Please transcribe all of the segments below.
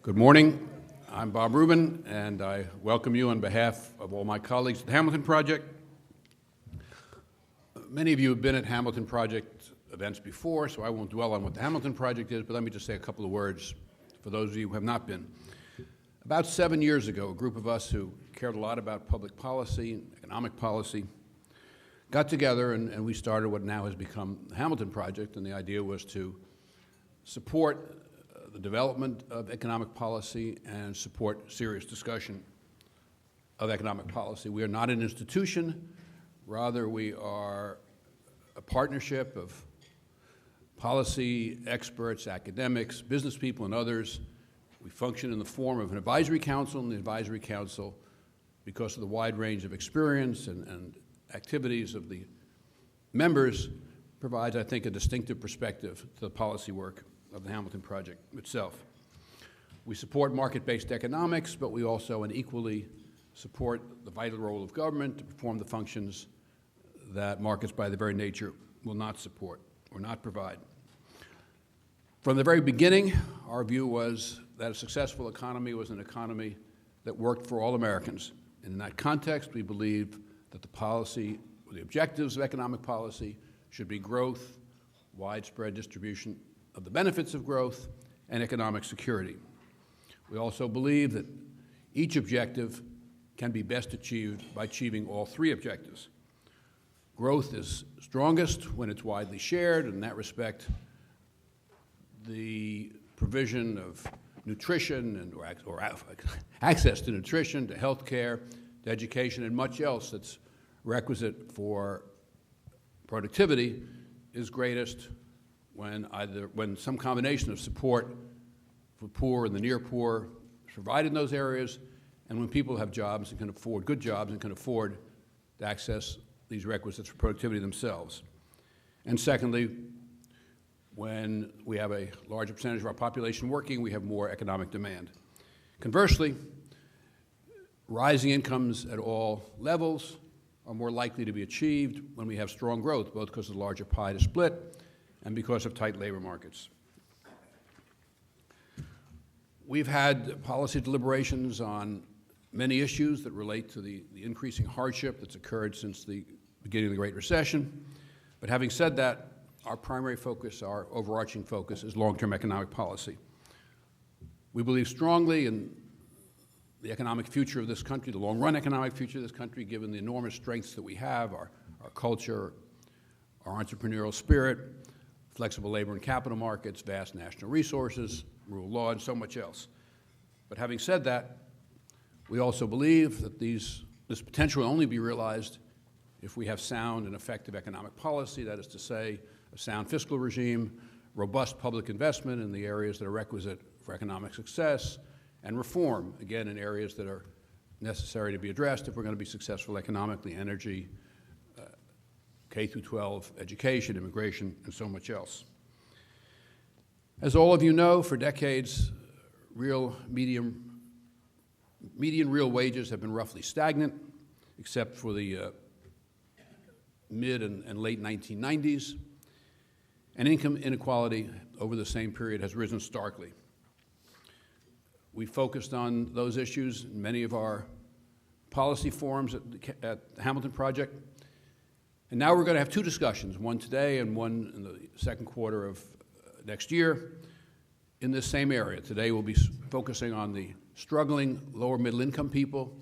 Good morning. I'm Bob Rubin, and I welcome you on behalf of all my colleagues at the Hamilton Project. Many of you have been at Hamilton Project events before, so I won't dwell on what the Hamilton Project is, but let me just say a couple of words for those of you who have not been. About 7 years ago, a group of us who cared a lot about public policy, economic policy, got together and we started what now has become the Hamilton Project, and the idea was to support the development of economic policy and support serious discussion of economic policy. We are not an institution, rather we are a partnership of policy experts, academics, business people, and others. We function in the form of an advisory council, and the advisory council, because of the wide range of experience and activities of the members, provides, I think, a distinctive perspective to the policy work of the Hamilton Project itself. We support market-based economics, but we also and equally support the vital role of government to perform the functions that markets by their very nature will not support or not provide. From the very beginning, our view was that a successful economy was an economy that worked for all Americans. And in that context, we believe that the policy, or the objectives of economic policy, should be growth, widespread distribution of the benefits of growth, and economic security. We also believe that each objective can be best achieved by achieving all three objectives. Growth is strongest when it's widely shared. In that respect, the provision of nutrition or access to nutrition, to health care, to education, and much else that's requisite for productivity is greatest when some combination of support for poor and the near poor is provided in those areas, and when people have jobs and can afford good jobs and can afford to access these requisites for productivity themselves. And secondly, when we have a larger percentage of our population working, we have more economic demand. Conversely, rising incomes at all levels are more likely to be achieved when we have strong growth, both because of the larger pie to split and because of tight labor markets. We've had policy deliberations on many issues that relate to the increasing hardship that's occurred since the beginning of the Great Recession. But having said that, our primary focus, our overarching focus, is long-term economic policy. We believe strongly in the economic future of this country, the long-run economic future of this country, given the enormous strengths that we have, our culture, our entrepreneurial spirit, flexible labor and capital markets, vast national resources, rule of law, and so much else. But having said that, we also believe that this potential will only be realized if we have sound and effective economic policy, that is to say, a sound fiscal regime, robust public investment in the areas that are requisite for economic success, and reform, again, in areas that are necessary to be addressed if we're going to be successful economically: energy, K through 12 education, immigration, and so much else. As all of you know, for decades, median real wages have been roughly stagnant, except for the mid and late 1990s, and income inequality over the same period has risen starkly. We focused on those issues in many of our policy forums at the Hamilton Project. And now we're going to have two discussions, one today and one in the second quarter of next year, in this same area. Today we'll be focusing on the struggling lower middle income people,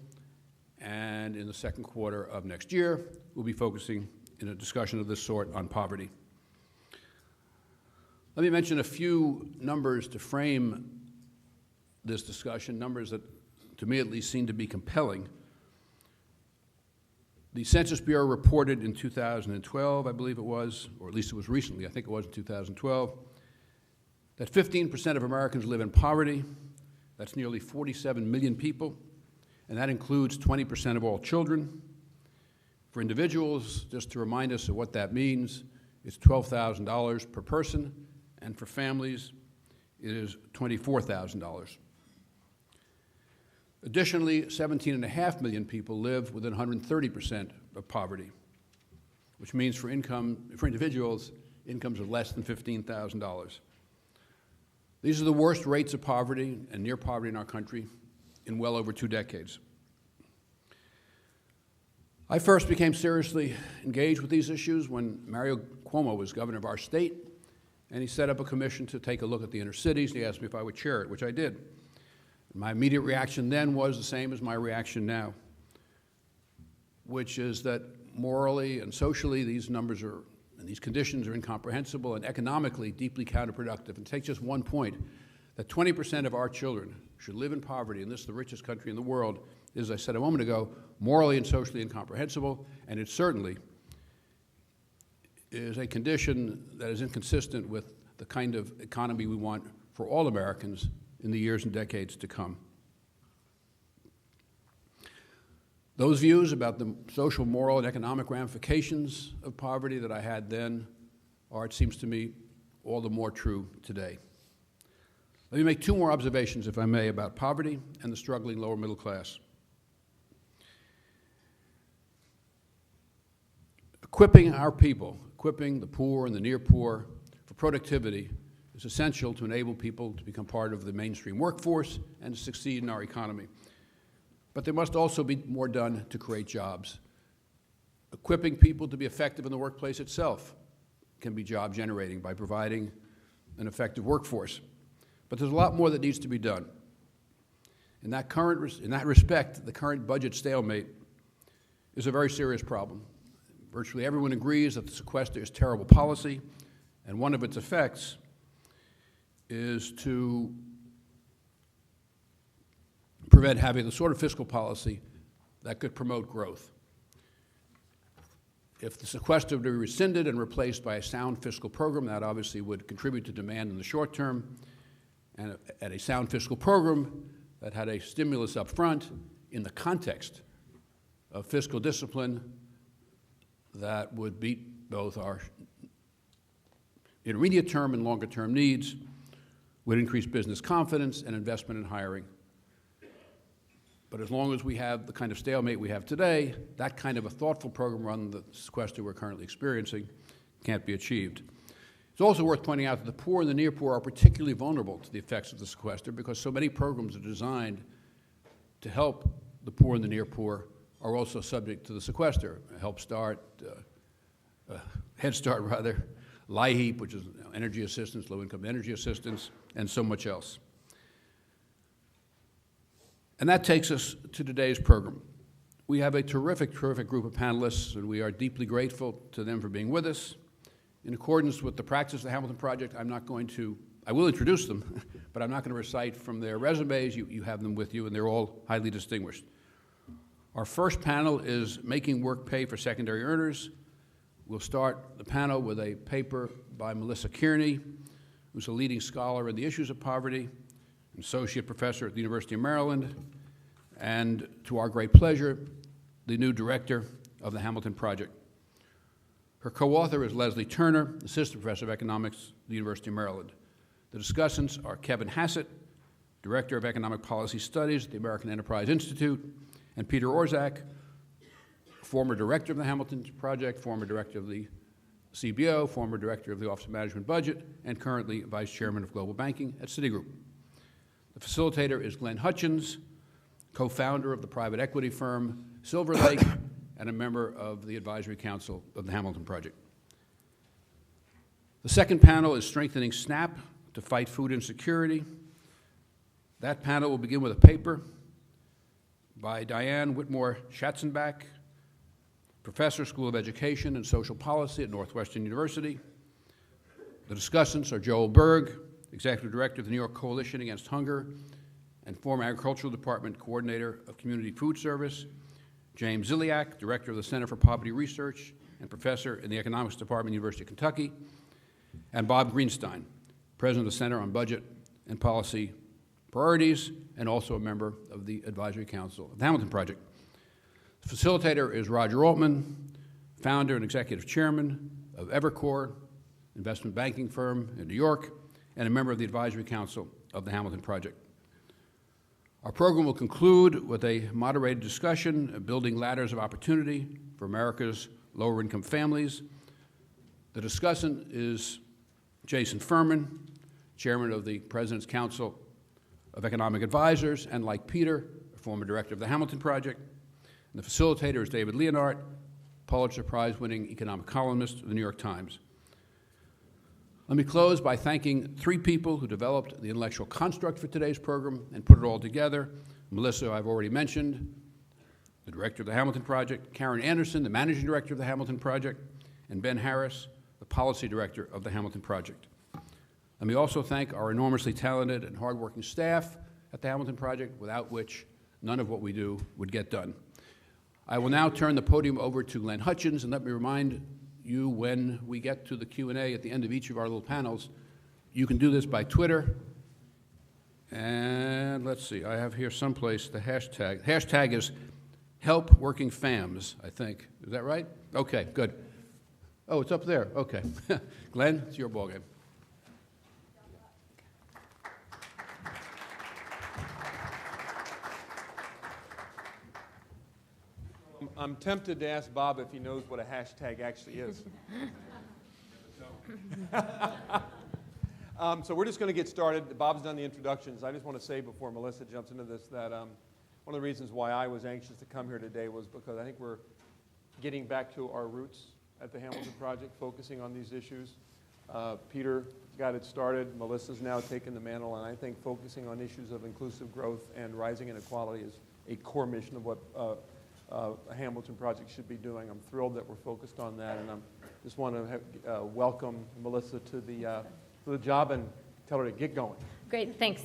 and in the second quarter of next year, we'll be focusing in a discussion of this sort on poverty. Let me mention a few numbers to frame this discussion, numbers that, to me at least, seem to be compelling. The Census Bureau reported in 2012, I believe it was, or at least it was recently, I think it was in 2012, that 15% of Americans live in poverty. That's nearly 47 million people, and that includes 20% of all children. For individuals, just to remind us of what that means, it's $12,000 per person, and for families, it is $24,000. Additionally, 17.5 million people live within 130% of poverty, which means for individuals, incomes of less than $15,000. These are the worst rates of poverty and near poverty in our country in well over 2 decades. I first became seriously engaged with these issues when Mario Cuomo was governor of our state, and he set up a commission to take a look at the inner cities. He asked me if I would chair it, which I did. My immediate reaction then was the same as my reaction now, which is that morally and socially these numbers are, and these conditions are incomprehensible and economically deeply counterproductive. And take just one point, that 20% of our children should live in poverty, and this is the richest country in the world, is, as I said a moment ago, morally and socially incomprehensible, and it certainly is a condition that is inconsistent with the kind of economy we want for all Americans in the years and decades to come. Those views about the social, moral, and economic ramifications of poverty that I had then are, it seems to me, all the more true today. Let me make 2 more observations, if I may, about poverty and the struggling lower middle class. Equipping our people, equipping the poor and the near poor for productivity is essential to enable people to become part of the mainstream workforce and to succeed in our economy. But there must also be more done to create jobs. Equipping people to be effective in the workplace itself can be job generating by providing an effective workforce. But there's a lot more that needs to be done. In that respect, the current budget stalemate is a very serious problem. Virtually everyone agrees that the sequester is terrible policy, and one of its effects is to prevent having the sort of fiscal policy that could promote growth. If the sequester were to be rescinded and replaced by a sound fiscal program, that obviously would contribute to demand in the short term, and at a sound fiscal program that had a stimulus up front in the context of fiscal discipline that would meet both our intermediate term and longer term needs, would increase business confidence and investment in hiring. But as long as we have the kind of stalemate we have today, that kind of a thoughtful program run the sequester we're currently experiencing can't be achieved. It's also worth pointing out that the poor and the near poor are particularly vulnerable to the effects of the sequester because so many programs are designed to help the poor and the near poor are also subject to the sequester. Help Start, Head Start rather, LIHEAP, which is energy assistance, low-income energy assistance, and so much else. And that takes us to today's program. We have a terrific, terrific group of panelists, and we are deeply grateful to them for being with us. In accordance with the practice of the Hamilton Project, I will introduce them, but I'm not going to recite from their resumes. You have them with you, and they're all highly distinguished. Our first panel is Making Work Pay for Secondary Earners. We'll start the panel with a paper by Melissa Kearney, who's a leading scholar in the issues of poverty, an associate professor at the University of Maryland, and to our great pleasure, the new director of the Hamilton Project. Her co-author is Leslie Turner, assistant professor of economics at the University of Maryland. The discussants are Kevin Hassett, director of economic policy studies at the American Enterprise Institute, and Peter Orszag, former director of the Hamilton Project, former director of the CBO, former director of the Office of Management Budget, and currently vice chairman of global banking at Citigroup. The facilitator is Glenn Hutchins, co-founder of the private equity firm Silver Lake and a member of the advisory council of the Hamilton Project. The second panel is Strengthening SNAP to Fight Food Insecurity. That panel will begin with a paper by Diane Whitmore Schatzenbach, professor, School of Education and Social Policy at Northwestern University. The discussants are Joel Berg, executive director of the New York Coalition Against Hunger and former Agricultural Department coordinator of Community Food Service, James Ziliak, director of the Center for Poverty Research and professor in the Economics Department, University of Kentucky, and Bob Greenstein, president of the Center on Budget and Policy Priorities, and also a member of the Advisory Council of the Hamilton Project. The facilitator is Roger Altman, founder and executive chairman of Evercore, investment banking firm in New York, and a member of the Advisory Council of the Hamilton Project. Our program will conclude with a moderated discussion of building ladders of opportunity for America's lower-income families. The discussant is Jason Furman. chairman of the President's Council of Economic Advisors, and like Peter, a former director of the Hamilton Project. And the facilitator is David Leonhardt, Pulitzer Prize-winning economic columnist of the New York Times. Let me close by thanking three people who developed the intellectual construct for today's program and put it all together. Melissa, I've already mentioned, the director of the Hamilton Project, Karen Anderson, the managing director of the Hamilton Project, and Ben Harris, the policy director of the Hamilton Project. Let me also thank our enormously talented and hardworking staff at the Hamilton Project, without which none of what we do would get done. I will now turn the podium over to Glenn Hutchins, and let me remind you, when we get to the Q&A at the end of each of our little panels, you can do this by Twitter. And let's see, I have here someplace the hashtag. Hashtag is Help Working Fams, I think. Is that right? Okay, good. Oh, it's up there. Okay. Glenn, it's your ballgame. I'm tempted to ask Bob if he knows what a hashtag actually is. So we're just going to get started. Bob's done the introductions. I just want to say before Melissa jumps into this that one of the reasons why I was anxious to come here today was because I think we're getting back to our roots at the Hamilton Project, focusing on these issues. Peter got it started. Melissa's now taken the mantle, and I think focusing on issues of inclusive growth and rising inequality is a core mission of what a Hamilton Project should be doing. I'm thrilled that we're focused on that, and I just want to welcome Melissa to the job and tell her to get going. Great, thanks.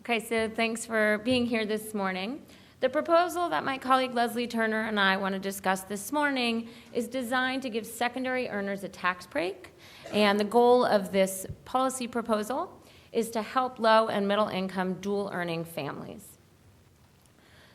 Okay, so thanks for being here this morning. The proposal that my colleague Leslie Turner and I want to discuss this morning is designed to give secondary earners a tax break, and the goal of this policy proposal is to help low and middle income dual earning families.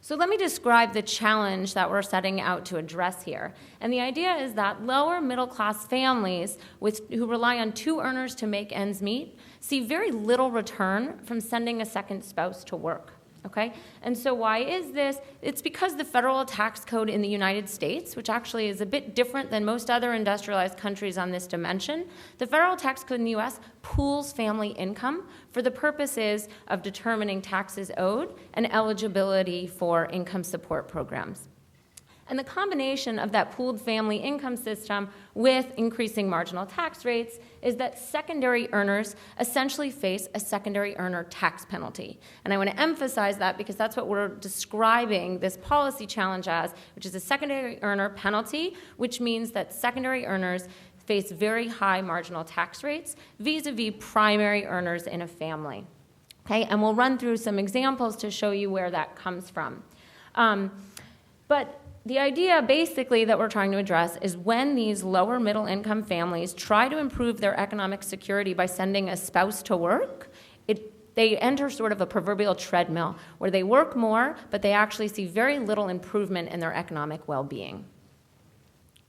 So let me describe the challenge that we're setting out to address here. And the idea is that lower middle class families who rely on two earners to make ends meet see very little return from sending a second spouse to work. Okay? And so why is this? It's because the federal tax code in the United States, which actually is a bit different than most other industrialized countries on this dimension, the federal tax code in the U.S. pools family income for the purposes of determining taxes owed and eligibility for income support programs. And the combination of that pooled family income system with increasing marginal tax rates is that secondary earners essentially face a secondary earner tax penalty. And I want to emphasize that because that's what we're describing this policy challenge as, which is a secondary earner penalty, which means that secondary earners face very high marginal tax rates vis-a-vis primary earners in a family. Okay, and we'll run through some examples to show you where that comes from. But the idea basically that we're trying to address is when these lower middle income families try to improve their economic security by sending a spouse to work, they enter sort of a proverbial treadmill where they work more, but they actually see very little improvement in their economic well-being.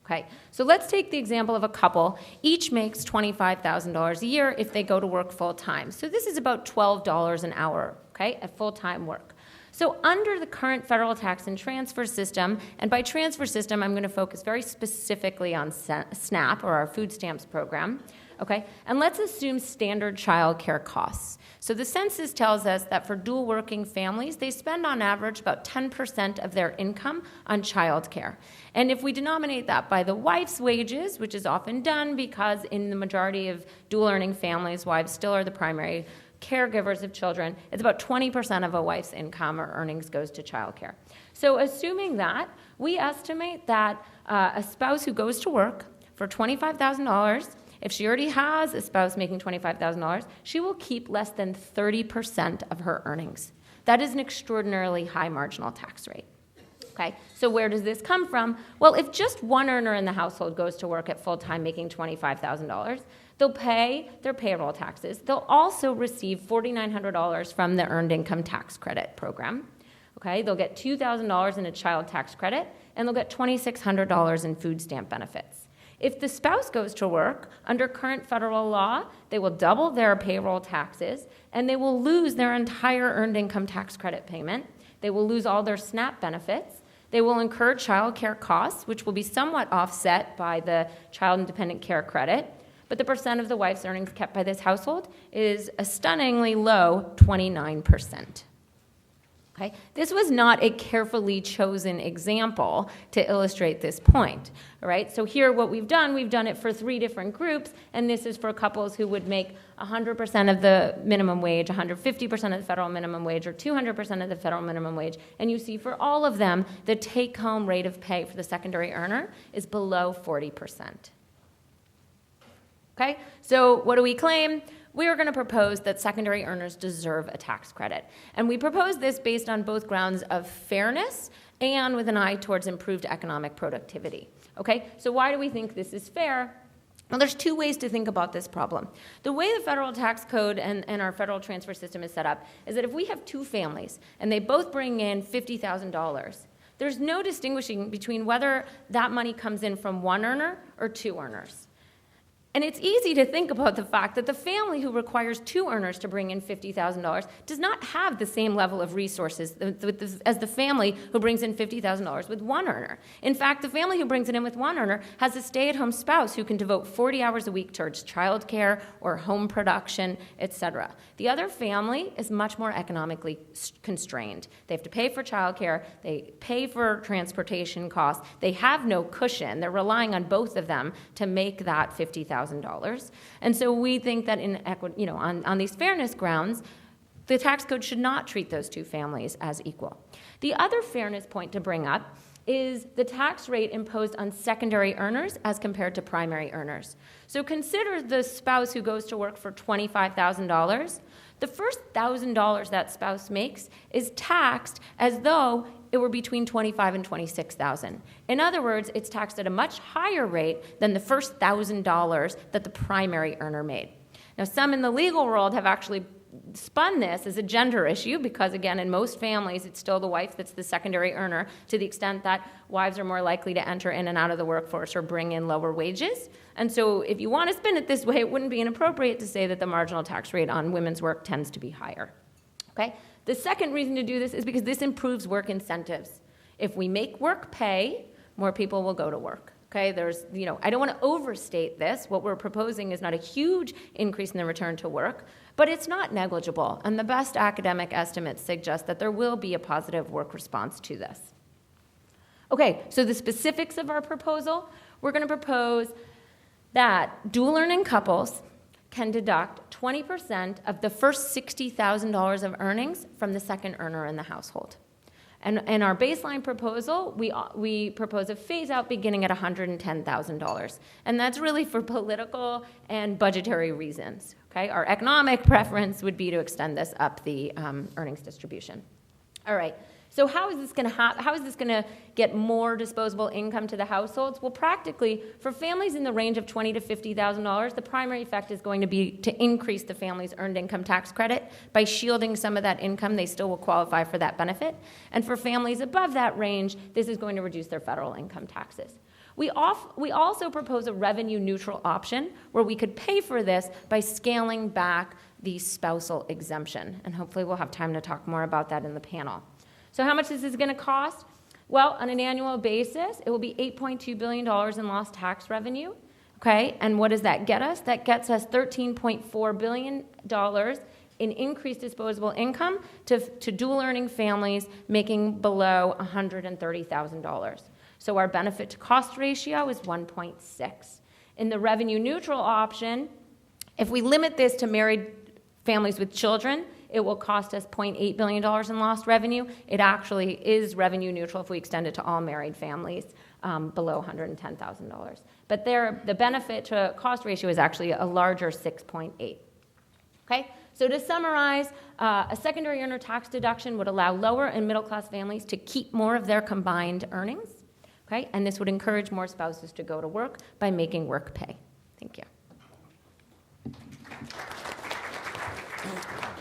Okay, so let's take the example of a couple. Each makes $25,000 a year if they go to work full-time. So this is about $12 an hour, okay, at full-time work. So under the current federal tax and transfer system, and by transfer system, I'm going to focus very specifically on SNAP, or our food stamps program, okay? And let's assume standard child care costs. So the census tells us that for dual working families, they spend on average about 10% of their income on child care. And if we denominate that by the wife's wages, which is often done because in the majority of dual earning families, wives still are the primary caregivers of children, it's about 20% of a wife's income or earnings goes to childcare. So assuming that, we estimate that a spouse who goes to work for $25,000, if she already has a spouse making $25,000, she will keep less than 30% of her earnings. That is an extraordinarily high marginal tax rate. Okay, so where does this come from? Well, if just one earner in the household goes to work at full-time making $25,000, they'll pay their payroll taxes. They'll also receive $4,900 from the Earned Income Tax Credit program. Okay, they'll get $2,000 in a child tax credit, and they'll get $2,600 in food stamp benefits. If the spouse goes to work, under current federal law, they will double their payroll taxes, and they will lose their entire Earned Income Tax Credit payment. They will lose all their SNAP benefits. They will incur child care costs, which will be somewhat offset by the Child Independent Care Credit. but the percent of the wife's earnings kept by this household is a stunningly low 29%. Okay? This was not a carefully chosen example to illustrate this point. All right? So here what we've done it for 3 different groups, and this is for couples who would make 100% of the minimum wage, 150% of the federal minimum wage, or 200% of the federal minimum wage. And you see for all of them, the take-home rate of pay for the secondary earner is below 40%. Okay? So what do we claim? We are going to propose that secondary earners deserve a tax credit. And we propose this based on both grounds of fairness and with an eye towards improved economic productivity. Okay? So why do we think this is fair? Well, there's 2 ways to think about this problem. The way the federal tax code and our federal transfer system is set up is that if we have 2 families and they both bring in $50,000, there's no distinguishing between whether that money comes in from 1 earner or 2 earners. And it's easy to think about the fact that the family who requires 2 earners to bring in $50,000 does not have the same level of resources as the family who brings in $50,000 with 1 earner. In fact, the family who brings it in with 1 earner has a stay-at-home spouse who can devote 40 hours a week towards childcare or home production, etc. The other family is much more economically constrained. They have to pay for childcare, they pay for transportation costs, they have no cushion. They're relying on both of them to make that $50,000. And so we think that on these fairness grounds, the tax code should not treat those 2 families as equal. The other fairness point to bring up is the tax rate imposed on secondary earners as compared to primary earners. So consider the spouse who goes to work for $25,000. The first $1,000 that spouse makes is taxed as though it were between $25,000 and $26,000. In other words, it's taxed at a much higher rate than the first $1,000 that the primary earner made. Now, some in the legal world have actually spun this as a gender issue because, again, in most families, it's still the wife that's the secondary earner to the extent that wives are more likely to enter in and out of the workforce or bring in lower wages. And so if you want to spin it this way, it wouldn't be inappropriate to say that the marginal tax rate on women's work tends to be higher. Okay? The second reason to do this is because this improves work incentives. If we make work pay, more people will go to work. Okay, I don't want to overstate this. What we're proposing is not a huge increase in the return to work, but it's not negligible. And the best academic estimates suggest that there will be a positive work response to this. Okay, so the specifics of our proposal, we're going to propose that dual earning couples can deduct 20% of the first $60,000 of earnings from the second earner in the household. And in our baseline proposal, we propose a phase-out beginning at $110,000. And that's really for political and budgetary reasons. Okay? Our economic preference would be to extend this up the earnings distribution. All right. So how is this going to get more disposable income to the households? Well, practically, for families in the range of $20,000 to $50,000, the primary effect is going to be to increase the family's earned income tax credit. By shielding some of that income, they still will qualify for that benefit. And for families above that range, this is going to reduce their federal income taxes. We also propose a revenue-neutral option where we could pay for this by scaling back the spousal exemption. And hopefully we'll have time to talk more about that in the panel. So how much is this going to cost? Well, on an annual basis, it will be $8.2 billion in lost tax revenue. Okay, and what does that get us? That gets us $13.4 billion in increased disposable income to dual-earning families making below $130,000. So our benefit-to-cost ratio is 1.6. In the revenue-neutral option, if we limit this to married families with children, it will cost us $0.8 billion in lost revenue. It actually is revenue neutral if we extend it to all married families below $110,000. But the benefit to cost ratio is actually a larger 6.8. Okay? So to summarize, a secondary earner tax deduction would allow lower and middle class families to keep more of their combined earnings. Okay? And this would encourage more spouses to go to work by making work pay. Thank you.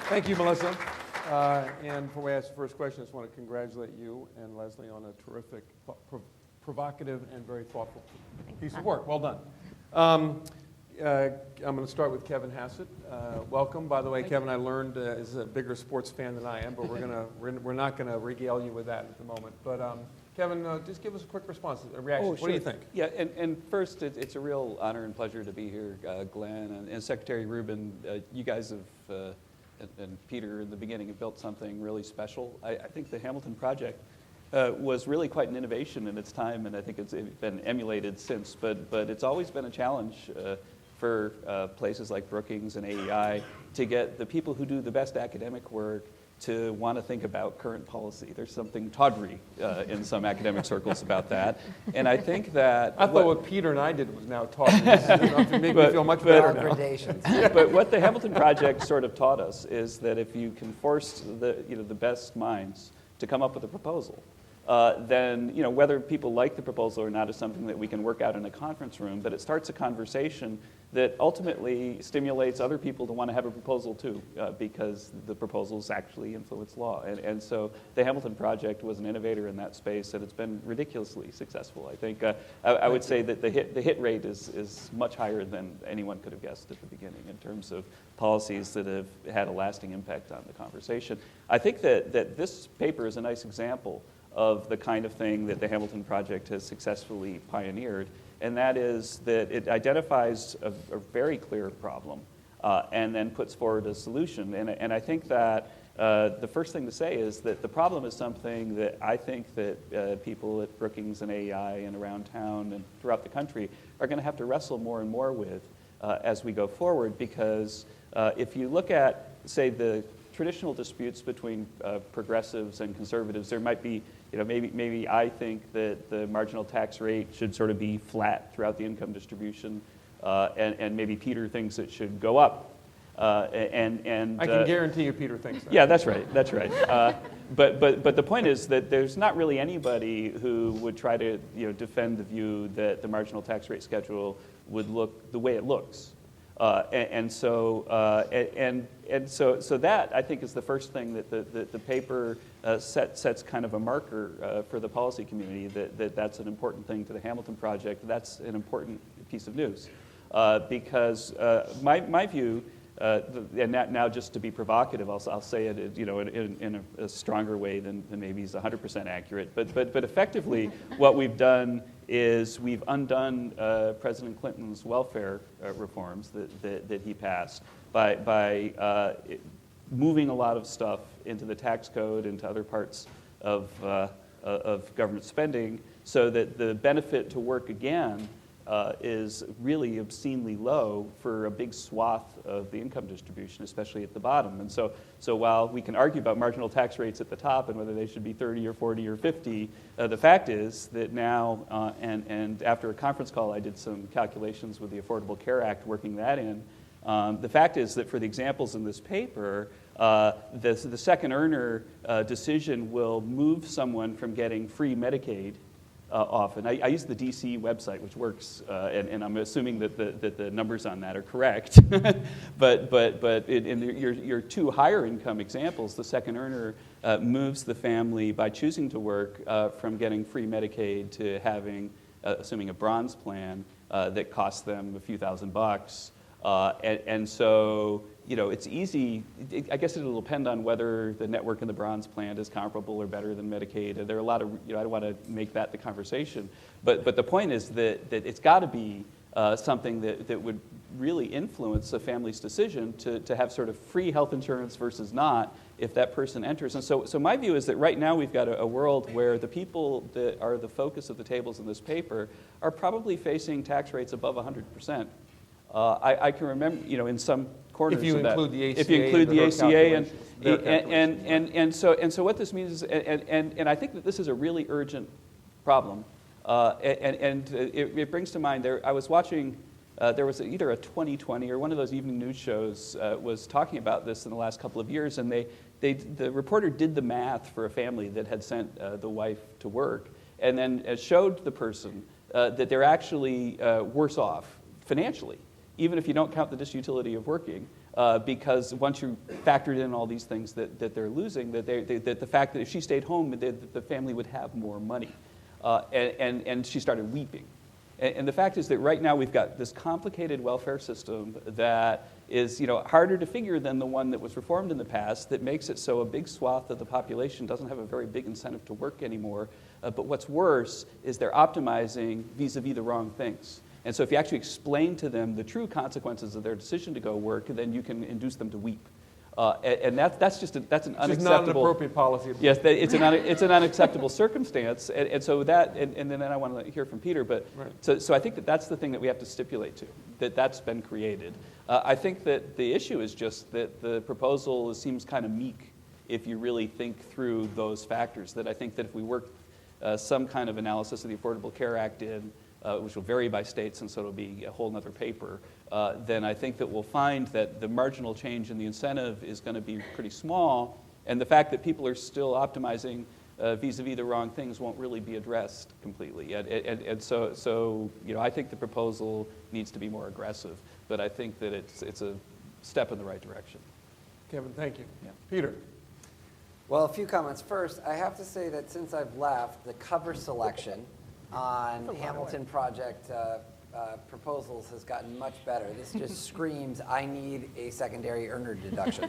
Thank you, Melissa. And before we ask the first question, I just want to congratulate you and Leslie on a terrific, provocative, and very thoughtful piece of work. Well done. I'm going to start with Kevin Hassett. Welcome. By the way, Kevin, I learned is a bigger sports fan than I am, but we're not going to regale you with that at the moment. But Kevin, just give us a quick response, a reaction. What do you think? Yeah, and first, it's a real honor and pleasure to be here, Glenn and Secretary Rubin. You guys have, and Peter in the beginning, have built something really special. I think the Hamilton Project was really quite an innovation in its time, and I think it's been emulated since. But it's always been a challenge for places like Brookings and AEI to get the people who do the best academic work to want to think about current policy. There's something tawdry in some academic circles about that. And I think that... I thought what Peter and I did was now tawdry. It made me feel much better now. Gradations. But what the Hamilton Project sort of taught us is that if you can force the best minds to come up with a proposal, then whether people like the proposal or not is something that we can work out in a conference room, but it starts a conversation that ultimately stimulates other people to want to have a proposal too, because the proposals actually influence law. And so the Hamilton Project was an innovator in that space, and it's been ridiculously successful. I think I would say that the hit rate is much higher than anyone could have guessed at the beginning in terms of policies that have had a lasting impact on the conversation. I think that this paper is a nice example of the kind of thing that the Hamilton Project has successfully pioneered, and that is that it identifies a very clear problem and then puts forward a solution. And I think that the first thing to say is that the problem is something that I think that people at Brookings and AEI and around town and throughout the country are going to have to wrestle more and more with as we go forward, because if you look at, say, the traditional disputes between progressives and conservatives, there might be, maybe I think that the marginal tax rate should sort of be flat throughout the income distribution, and maybe Peter thinks it should go up. I can guarantee you Peter thinks that. Yeah, that's right. But the point is that there's not really anybody who would try to defend the view that the marginal tax rate schedule would look the way it looks. So that, I think, is the first thing that the paper sets kind of a marker for the policy community, that's an important thing to the Hamilton Project. That's an important piece of news. Because my view, and now just to be provocative, I'll say it in a stronger way than maybe is 100% accurate, but effectively what we've done is we've undone President Clinton's welfare reforms that he passed by moving a lot of stuff into the tax code, into other parts of government spending, so that the benefit to work again is really obscenely low for a big swath of the income distribution, especially at the bottom. And so while we can argue about marginal tax rates at the top and whether they should be 30 or 40 or 50, the fact is that now, and after a conference call, I did some calculations with the Affordable Care Act, working that in. The fact is that for the examples in this paper, the second earner decision will move someone from getting free Medicaid often. I use the DC website, which works, and I'm assuming that the numbers on that are correct. but in your two higher income examples, the second earner moves the family by choosing to work from getting free Medicaid to having, assuming a bronze plan that costs them a few $1,000s. And so, it's easy. I guess it'll depend on whether the network in the bronze plan is comparable or better than Medicaid. There are a lot of, I don't want to make that the conversation. But the point is that it's got to be something that would really influence a family's decision to have sort of free health insurance versus not if that person enters. And so my view is that right now we've got a world where the people that are the focus of the tables in this paper are probably facing tax rates above 100%. I can remember, in some corners if you of that. include the ACA, if you include the ACA, and so what this means is, and I think that this is a really urgent problem, and it brings to mind. I was watching. There was either a 2020 or one of those evening news shows was talking about this in the last couple of years, and the reporter did the math for a family that had sent the wife to work, and then showed the person that they're actually worse off financially, even if you don't count the disutility of working, because once you factored in all these things that they're losing, that the fact that if she stayed home, the family would have more money. And she started weeping. And the fact is that right now we've got this complicated welfare system that is, harder to figure than the one that was reformed in the past, that makes it so a big swath of the population doesn't have a very big incentive to work anymore. But what's worse is they're optimizing vis-a-vis the wrong things. And so if you actually explain to them the true consequences of their decision to go work, then you can induce them to weep. And that's an unacceptable. It's not an appropriate policy. Yes, it's an unacceptable circumstance, and so that, and then I want to hear from Peter. But right. so I think that's the thing that we have to stipulate to, that's been created. I think that the issue is just that the proposal seems kind of meek if you really think through those factors. That I think that if we work some kind of analysis of the Affordable Care Act in, which will vary by states, and so it'll be a whole other paper, then I think that we'll find that the marginal change in the incentive is going to be pretty small, and the fact that people are still optimizing vis-a-vis the wrong things won't really be addressed completely. And so I think the proposal needs to be more aggressive, but I think that it's a step in the right direction. Kevin, thank you. Yeah. Peter. Well, a few comments. First, I have to say that since I've left, the cover selection on Hamilton Project proposals has gotten much better. This just screams, I need a secondary earner deduction.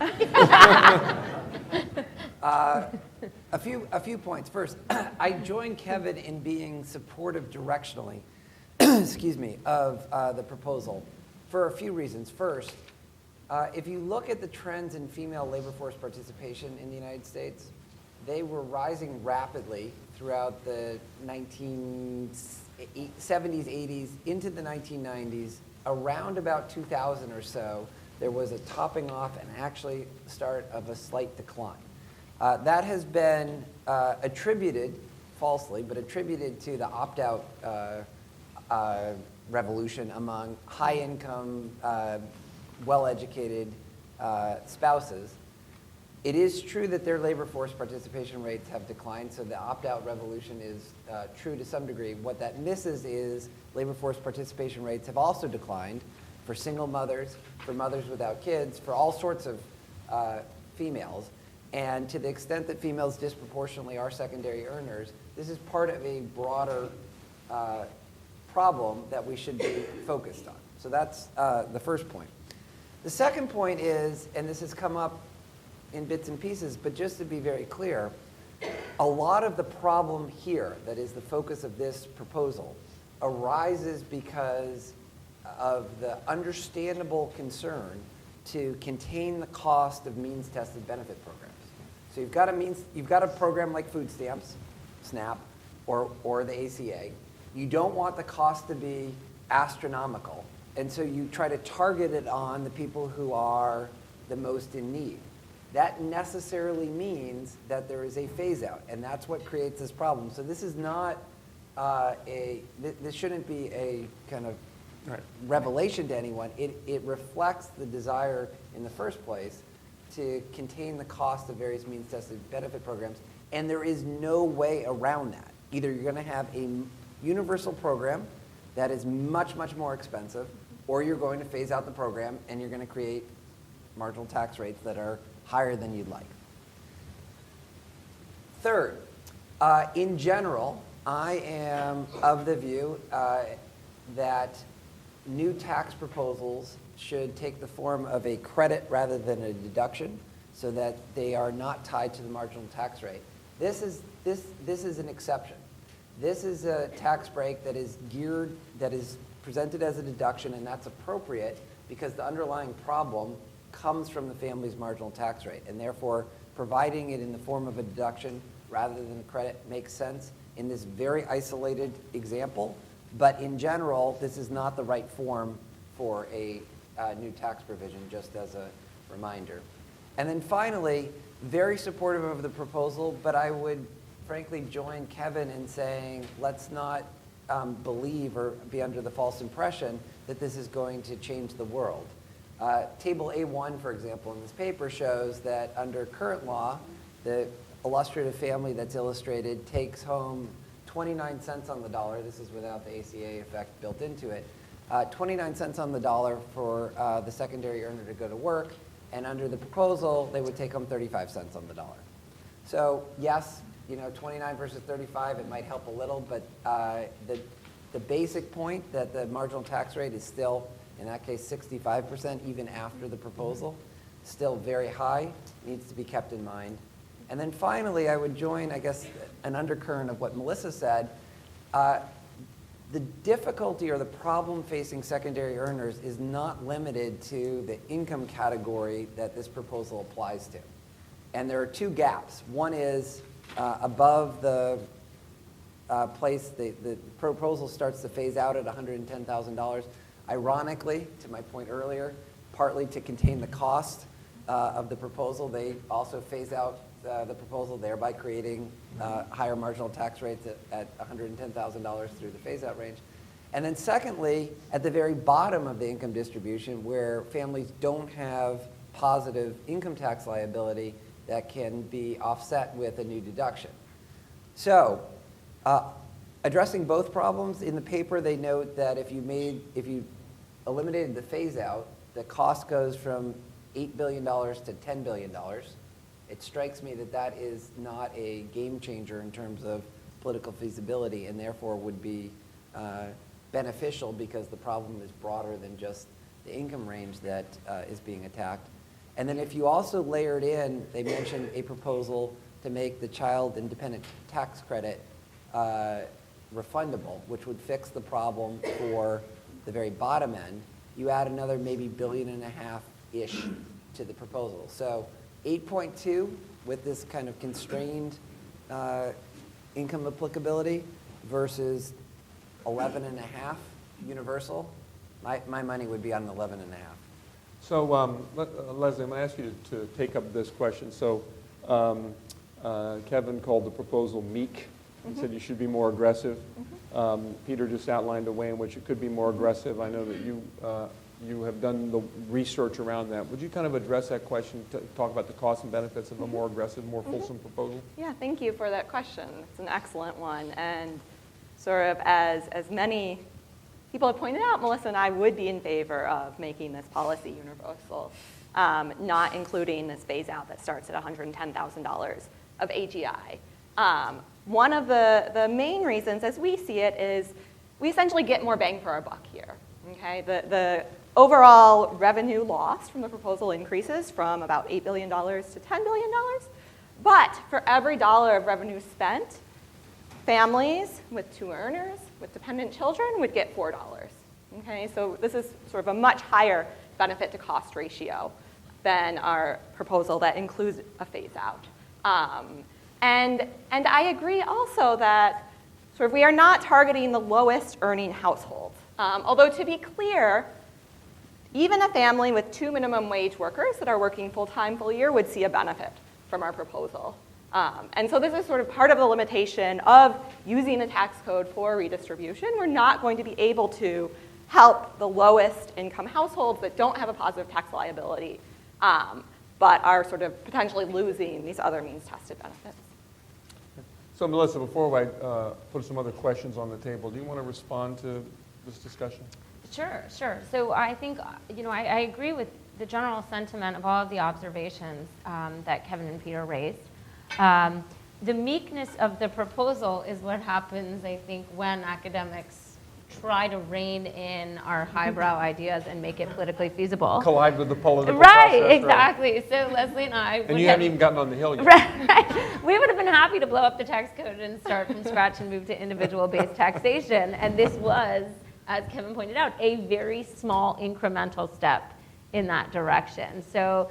A few points. First, I join Kevin in being supportive directionally, excuse me, of the proposal for a few reasons. First, if you look at the trends in female labor force participation in the United States, they were rising rapidly throughout the 1970s, 80s, into the 1990s. Around about 2000 or so, there was a topping off and actually start of a slight decline. That has been attributed, falsely, but attributed to the opt-out revolution among high-income, well-educated spouses. It is true that their labor force participation rates have declined, so the opt-out revolution is true to some degree. What that misses is labor force participation rates have also declined for single mothers, for mothers without kids, for all sorts of females. And to the extent that females disproportionately are secondary earners, this is part of a broader problem that we should be focused on. So that's the first point. The second point is, and this has come up in bits and pieces, but just to be very clear, a lot of the problem here, that is the focus of this proposal, arises because of the understandable concern to contain the cost of means-tested benefit programs. So you've got a program like food stamps, SNAP, or the ACA. You don't want the cost to be astronomical, and so you try to target it on the people who are the most in need. That necessarily means that there is a phase out, and that's what creates this problem. So this is not this shouldn't be a kind of revelation to anyone. It reflects the desire in the first place to contain the cost of various means-tested benefit programs, and there is no way around that. Either you're going to have a universal program that is much, much more expensive, or you're going to phase out the program and you're going to create marginal tax rates that are higher than you'd like. Third, in general, I am of the view that new tax proposals should take the form of a credit rather than a deduction, so that they are not tied to the marginal tax rate. This is an exception. This is a tax break that is presented as a deduction, and that's appropriate because the underlying problem comes from the family's marginal tax rate, and therefore providing it in the form of a deduction rather than a credit makes sense in this very isolated example. But in general, this is not the right form for a new tax provision, just as a reminder. And then finally, very supportive of the proposal, but I would frankly join Kevin in saying let's not believe or be under the false impression that this is going to change the world. Table A1, for example, in this paper shows that under current law, the illustrative family that's illustrated takes home 29 cents on the dollar. This is without the ACA effect built into it. 29 cents on the dollar for the secondary earner to go to work, and under the proposal, they would take home 35 cents on the dollar. So yes, 29 versus 35, it might help a little, but the basic point that the marginal tax rate is still, in that case, 65%, even after the proposal, still very high, needs to be kept in mind. And then finally, I would join, I guess, an undercurrent of what Melissa said. The difficulty or the problem facing secondary earners is not limited to the income category that this proposal applies to. And there are two gaps. One is above the place, the proposal starts to phase out at $110,000. Ironically, to my point earlier, partly to contain the cost of the proposal, they also phase out the proposal, thereby creating higher marginal tax rates at $110,000 through the phase-out range. And then secondly, at the very bottom of the income distribution, where families don't have positive income tax liability that can be offset with a new deduction. So, addressing both problems, in the paper they note that if you eliminated the phase-out, the cost goes from $8 billion to $10 billion. It strikes me that that is not a game changer in terms of political feasibility, and therefore would be beneficial because the problem is broader than just the income range that is being attacked. And then if you also layered in, they mentioned a proposal to make the child independent tax credit refundable, which would fix the problem for the very bottom end. You add another maybe $1.5 billion-ish to the proposal. So 8.2 with this kind of constrained income applicability versus 11.5 universal. My money would be on 11.5. So, Leslie, I'm going to ask you to take up this question. So, Kevin called the proposal meek and said you should be more aggressive. Peter just outlined a way in which it could be more aggressive. I know that you have done the research around that. Would you kind of address that question, talk about the costs and benefits of a more aggressive, more fulsome proposal? Yeah, thank you for that question. It's an excellent one. And sort of as many people have pointed out, Melissa and I would be in favor of making this policy universal, not including this phase out that starts at $110,000 of AGI. One of the main reasons, as we see it, is we essentially get more bang for our buck here. Okay, the overall revenue lost from the proposal increases from about $8 billion to $10 billion, but for every dollar of revenue spent, families with two earners with dependent children would get $4. Okay, so this is sort of a much higher benefit to cost ratio than our proposal that includes a phase out. And I agree also that sort of we are not targeting the lowest earning households. Although to be clear, even a family with 2 minimum wage workers that are working full-time, full year would see a benefit from our proposal. And so this is sort of part of the limitation of using the tax code for redistribution. We're not going to be able to help the lowest income households that don't have a positive tax liability, but are sort of potentially losing these other means-tested benefits. So, Melissa, before I put some other questions on the table, do you want to respond to this discussion? Sure. So I think, I agree with the general sentiment of all of the observations that Kevin and Peter raised. The meekness of the proposal is what happens, I think, when academics try to rein in our highbrow ideas and make it politically feasible. Collide with the political process. Right, exactly. So Leslie and I... And you haven't even gotten on the hill yet. Right. We would have been happy to blow up the tax code and start from scratch and move to individual-based taxation. And this was, as Kevin pointed out, a very small incremental step in that direction. So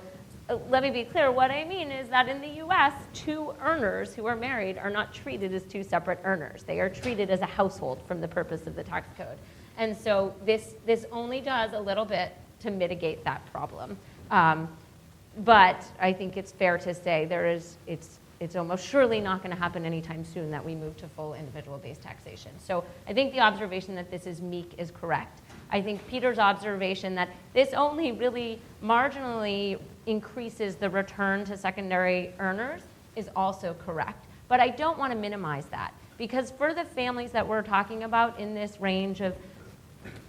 let me be clear. What I mean is that in the U.S., two earners who are married are not treated as two separate earners. They are treated as a household from the purpose of the tax code. And so this only does a little bit to mitigate that problem. But I think it's fair to say it's almost surely not going to happen anytime soon that we move to full individual-based taxation. So I think the observation that this is meek is correct. I think Peter's observation that this only really marginally increases the return to secondary earners is also correct. But I don't want to minimize that, because for the families that we're talking about in this range of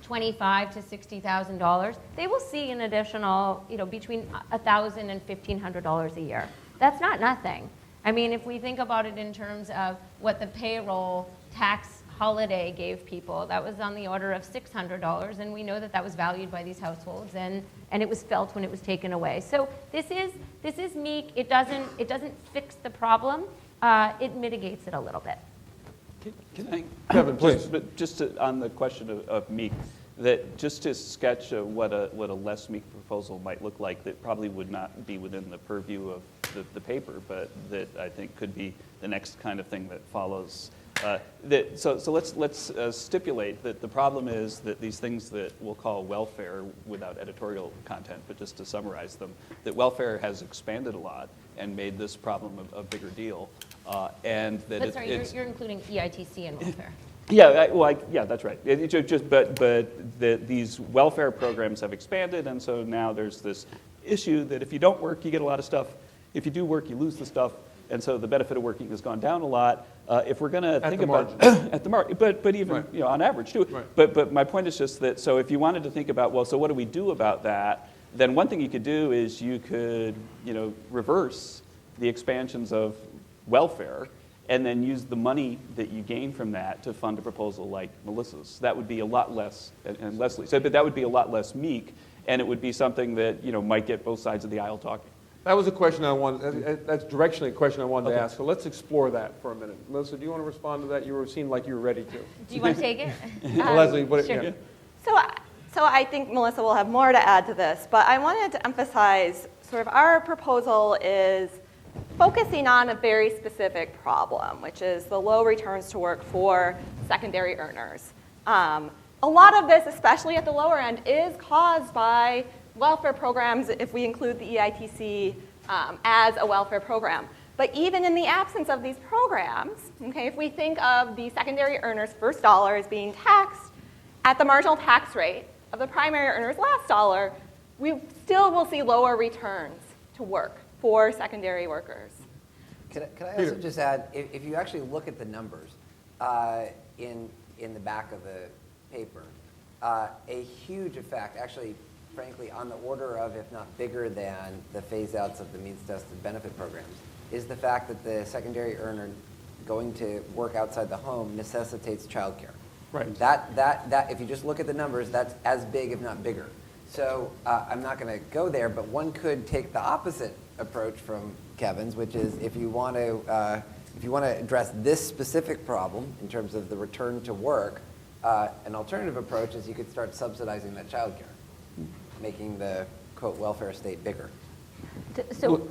$25,000 to $60,000, they will see an additional, between $1,000 and $1,500 a year. That's not nothing. I mean, if we think about it in terms of what the payroll tax holiday gave people, that was on the order of $600, and we know that that was valued by these households, and it was felt when it was taken away. So this is meek. It doesn't fix the problem. It mitigates it a little bit. Can I? Kevin, please. On the question of meek, that just to sketch what a less meek proposal might look like, that probably would not be within the purview of the paper, but that I think could be the next kind of thing that follows. So let's stipulate that the problem is that these things that we'll call welfare, without editorial content, but just to summarize them, that welfare has expanded a lot and made this problem a bigger deal, and that But sorry, you're including EITC and welfare. Yeah, that's right. These welfare programs have expanded, and so now there's this issue that if you don't work, you get a lot of stuff. If you do work, you lose the stuff, and so the benefit of working has gone down a lot. If we're going to think about at the margin, but even Right. on average too. Right. But my point is just that. So if you wanted to think about, well, so what do we do about that? Then one thing you could do is you could reverse the expansions of welfare, and then use the money that you gain from that to fund a proposal like Melissa's. That would be a lot less, and Leslie said, but that would be a lot less meek, and it would be something that might get both sides of the aisle talking. That was a question I wanted, that's directionally a question I wanted to ask, so let's explore that for a minute. Melissa, do you want to respond to that? You seemed like you were ready to. Do you want to take it? Leslie, what? Sure. Yeah. So I think Melissa will have more to add to this, but I wanted to emphasize sort of our proposal is focusing on a very specific problem, which is the low returns to work for secondary earners. A lot of this, especially at the lower end, is caused by welfare programs, if we include the EITC as a welfare program. But even in the absence of these programs, okay, if we think of the secondary earner's first dollar as being taxed at the marginal tax rate of the primary earner's last dollar, we still will see lower returns to work for secondary workers. Can I also just add, if you actually look at the numbers in the back of the paper, a huge effect, actually, frankly, on the order of, if not bigger than, the phase-outs of the means-tested benefit programs, is the fact that the secondary earner going to work outside the home necessitates childcare. Right. That if you just look at the numbers, that's as big, if not bigger. So I'm not going to go there, but one could take the opposite approach from Kevin's, which is if you want to address this specific problem in terms of the return to work, an alternative approach is you could start subsidizing that childcare, making the quote welfare state bigger. So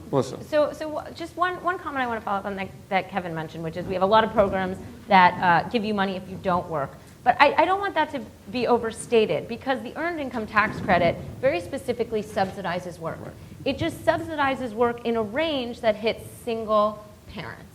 just one comment I want to follow up on that Kevin mentioned, which is we have a lot of programs that give you money if you don't work. But I don't want that to be overstated, because the Earned Income Tax Credit very specifically subsidizes work. Right. It just subsidizes work in a range that hits single parents.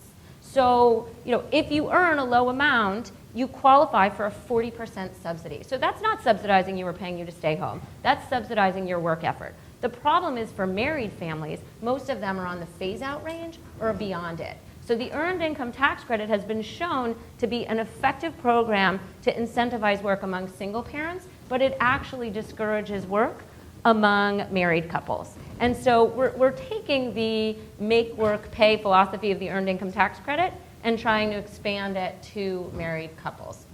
So, if you earn a low amount, you qualify for a 40% subsidy. So that's not subsidizing you or paying you to stay home. That's subsidizing your work effort. The problem is for married families, most of them are on the phase-out range or beyond it. So the Earned Income Tax Credit has been shown to be an effective program to incentivize work among single parents, but it actually discourages work among married couples. And so we're taking the make work pay philosophy of the Earned Income Tax Credit and trying to expand it to married couples.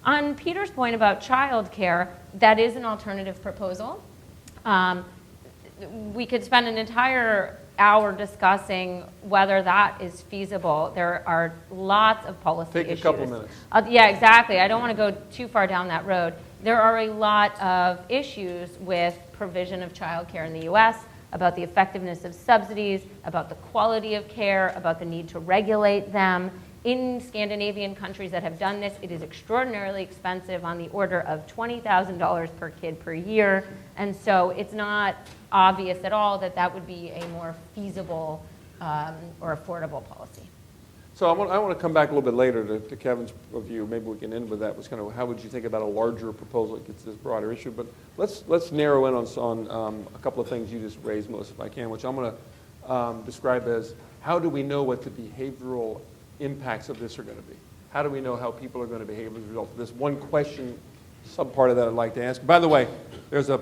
On Peter's point about childcare, that is an alternative proposal. We could spend an entire hour discussing whether that is feasible. There are lots of policy issues. Take a couple minutes. Yeah, exactly. I don't want to go too far down that road. There are a lot of issues with provision of childcare in the U.S., about the effectiveness of subsidies, about the quality of care, about the need to regulate them. In Scandinavian countries that have done this, it is extraordinarily expensive, on the order of $20,000 per kid per year. And so it's not obvious at all that that would be a more feasible or affordable policy. So I want to come back a little bit later to Kevin's review. Maybe we can end with that. Was kind of how would you think about a larger proposal that gets this broader issue? But let's narrow in on a couple of things you just raised, Melissa, if I can, which I'm going to describe as how do we know what the behavioral impacts of this are going to be? How do we know how people are going to behave as a result of this? One question, subpart of that I'd like to ask. By the way, there's a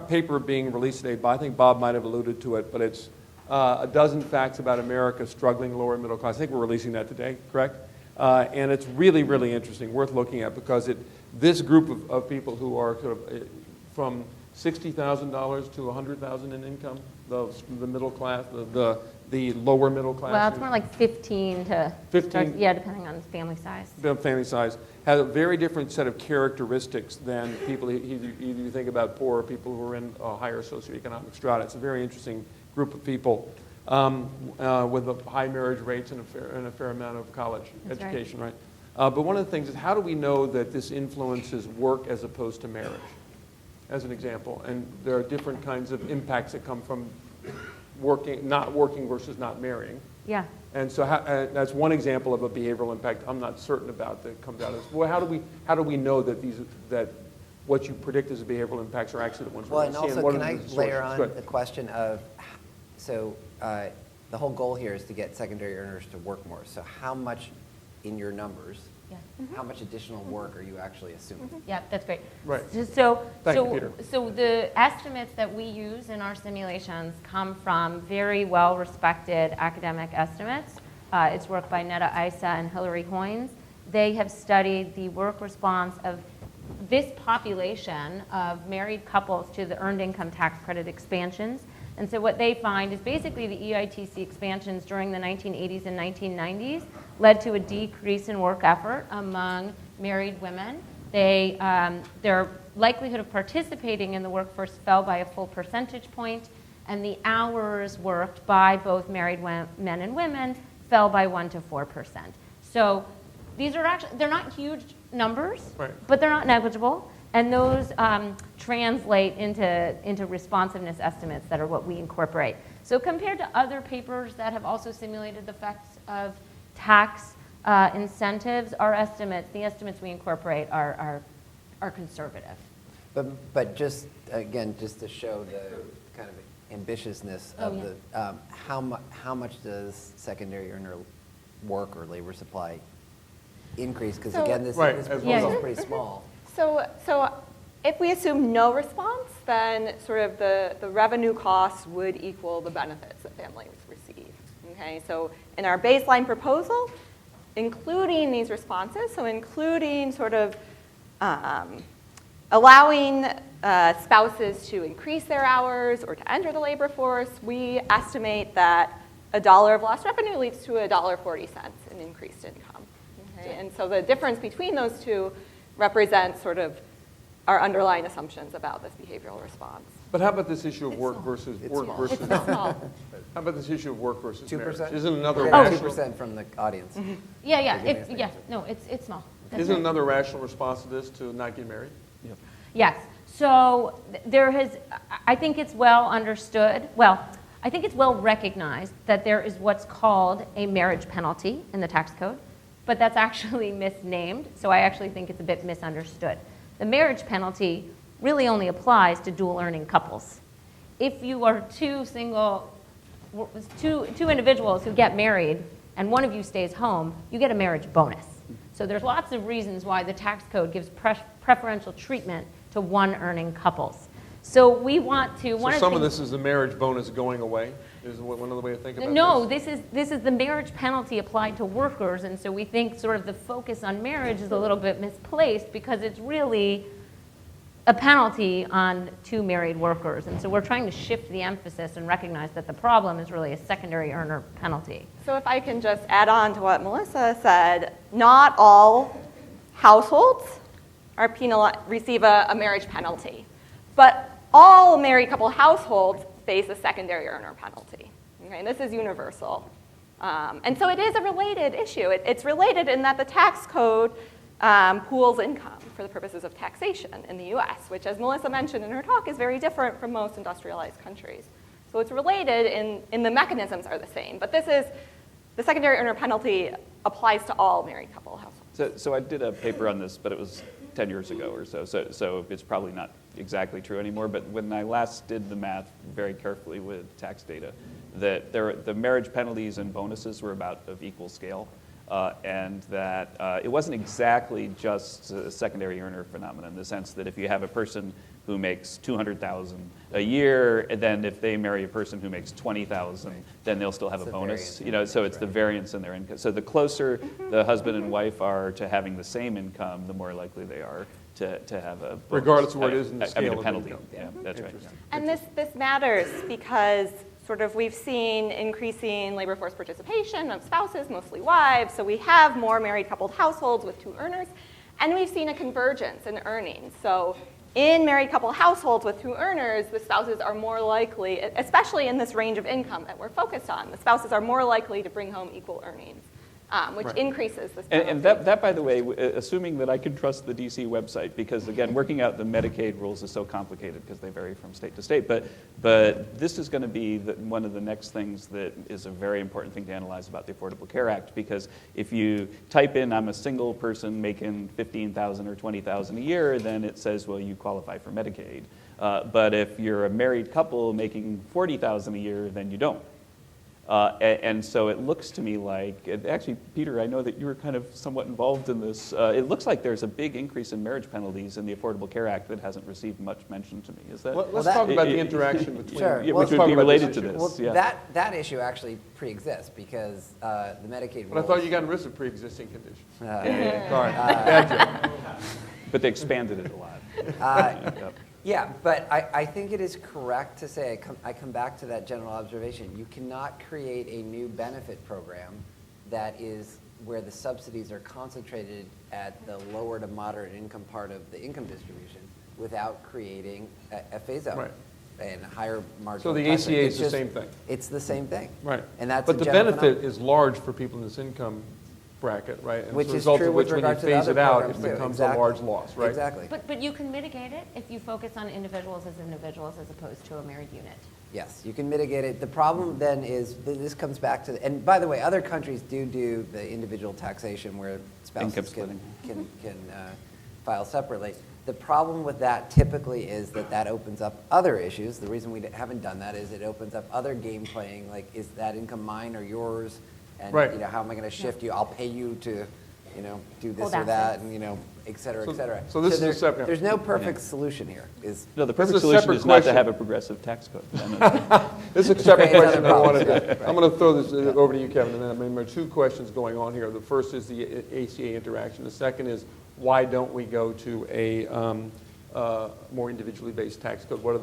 paper being released today, I think Bob might have alluded to it, but it's a dozen facts about America struggling lower and middle class. I think we're releasing that today, correct? And it's really, really interesting, worth looking at, because this group of people who are sort of from $60,000 to $100,000 in income, the middle class, the lower middle class. Well, it's more like 15 to 15. Yeah, depending on family size. The family size has a very different set of characteristics than people either you think about poor or people who are in a higher socioeconomic strata. It's a very interesting group of people with high marriage rates and a fair amount of college That's education, right? But one of the things is, how do we know that this influences work as opposed to marriage, as an example? And there are different kinds of impacts that come from not working versus not marrying. Yeah. And so that's one example of a behavioral impact I'm not certain about that comes out of this. Well, how do we know that what you predict as behavioral impacts are actually the ones we're Well, going and to see? also, And what can are I the layer sources? on Good. the question of, so the whole goal here is to get secondary earners to work more. So how much in your numbers, Yeah. how much additional work are you actually assuming? Yeah, that's great. Right. So, Thank you, Peter. so the estimates that we use in our simulations come from very well-respected academic estimates. It's work by Netta Isa and Hilary Hoynes. They have studied the work response of this population of married couples to the earned income tax credit expansions. And so what they find is basically the EITC expansions during the 1980s and 1990s led to a decrease in work effort among married women. Their likelihood of participating in the workforce fell by a full percentage point, and the hours worked by both married men and women fell by 1 to 4%. So these are actually, they're not huge numbers, Right. but they're not negligible. And those translate into responsiveness estimates that are what we incorporate. So compared to other papers that have also simulated the effects of tax incentives, our estimates, the estimates we incorporate are conservative. But just, again, just to show the kind of ambitiousness of the, how much does secondary earner work or labor supply increase? Because So- again, this Right, this as proposal well. is pretty small. So if we assume no response, then sort of the revenue costs would equal the benefits that families receive. Okay, so in our baseline proposal, including these responses, so including sort of allowing spouses to increase their hours or to enter the labor force, we estimate that $1 of lost revenue leads to $1.40 in increased income. Okay? And so the difference between those two represents sort of our underlying assumptions about this behavioral response. But how about this issue of work small. versus It's work small. versus It's small. how about this issue of work versus 2%? marriage? Isn't another We're gonna have rational 2% from the audience. Yeah, Give me a yeah, no, it's small. That's isn't right. another rational response to this to not get married? Yes. So there has, I think it's well understood, well, I think it's well recognized that there is what's called a marriage penalty in the tax code, but that's actually misnamed, so I actually think it's a bit misunderstood. The marriage penalty really only applies to dual earning couples. If you are two individuals who get married and one of you stays home, you get a marriage bonus. So there's lots of reasons why the tax code gives preferential treatment to one earning couples. So we want to, So some of this is the marriage bonus going away, is one other way to think about no, this? this is the marriage penalty applied to workers, and so we think sort of the focus on marriage is a little bit misplaced because it's really a penalty on two married workers. And so we're trying to shift the emphasis and recognize that the problem is really a secondary earner penalty. So if I can just add on to what Melissa said, not all households are receive a marriage penalty, but all married couple households face a secondary earner penalty. Okay, and this is universal. And so it is a related issue. It's related in that the tax code pools income for the purposes of taxation in the US, which, as Melissa mentioned in her talk, is very different from most industrialized countries. So it's related in the mechanisms are the same, but this is, the secondary earner penalty applies to all married couple households. So I did a paper on this, but it was 10 years ago or so, so it's probably not exactly true anymore. But when I last did the math very carefully with tax data, that the marriage penalties and bonuses were about of equal scale, and that it wasn't exactly just a secondary earner phenomenon in the sense that if you have a person who makes $200,000 a year, and then if they marry a person who makes $20,000, then they'll still have It's a the bonus. variance, So it's the variance in their income. So the closer the husband and wife are to having the same income, the more likely they are to have a bonus. Regardless of where it is in the I mean, scale a of penalty. income. Yeah, that's right. Interesting. And this matters because sort of we've seen increasing labor force participation of spouses, mostly wives, so we have more married coupled households with 2 earners, and we've seen a convergence in earnings. So in married couple households with 2 earners, the spouses are more likely, especially in this range of income that we're focused on, the spouses are more likely to bring home equal earnings, which Right. increases this And penalty. that, by the way, assuming that I could trust the DC website, because again, working out the Medicaid rules is so complicated because they vary from state to state. But this is going to be one of the next things that is a very important thing to analyze about the Affordable Care Act, because if you type in, I'm a single person making $15,000 or $20,000 a year, then it says, well, you qualify for Medicaid. But if you're a married couple making $40,000 a year, then you don't. And so it looks to me like, actually, Peter, I know that you were kind of somewhat involved in this. It looks like there's a big increase in marriage penalties in the Affordable Care Act that hasn't received much mention to me. Is that? Let's that- talk about the interaction between. Sure. Yeah, Well, which would talk be about this related to issue. this. Well, Yeah. that issue actually pre-exists because the Medicaid rules. But I thought you got rid of pre-existing conditions. Uh, Sorry, bad joke. But they expanded it a lot. Yep. Yeah, but I think it is correct to say, I come back to that general observation. You cannot create a new benefit program that is where the subsidies are concentrated at the lower to moderate income part of the income distribution without creating a phase-out Right. and higher marginal So the tax rate. ACA It's is the just- same thing. It's the same thing. Right. And that's But a the general benefit phenomenon. is large for people in this income bracket, right? And Which as a is result true of with which, when you regard to the phase other it out, it programs, too. becomes Exactly. a large loss, right? Exactly. But you can mitigate it if you focus on individuals as opposed to a married unit. Yes, you can mitigate it. The problem then is, this comes back to, and by the way, other countries do the individual taxation where Income spouses splitting. can file separately. The problem with that typically is that opens up other issues. The reason we haven't done that is it opens up other game playing, like is that income mine or yours? And Right. how am I going to shift you? I'll pay you to, do this Hold or that, assets. and et cetera, So- et cetera. so this is a there- separate- There's no perfect solution here. No, the This perfect is a solution separate is not to question. have a progressive tax code. No. This is a separate Creates question other I wanted problems. to, I'm going to throw this over to you, Kevin, and then there are 2 questions going on here. The first is the ACA interaction. The second is, why don't we go to a more individually based tax code? What are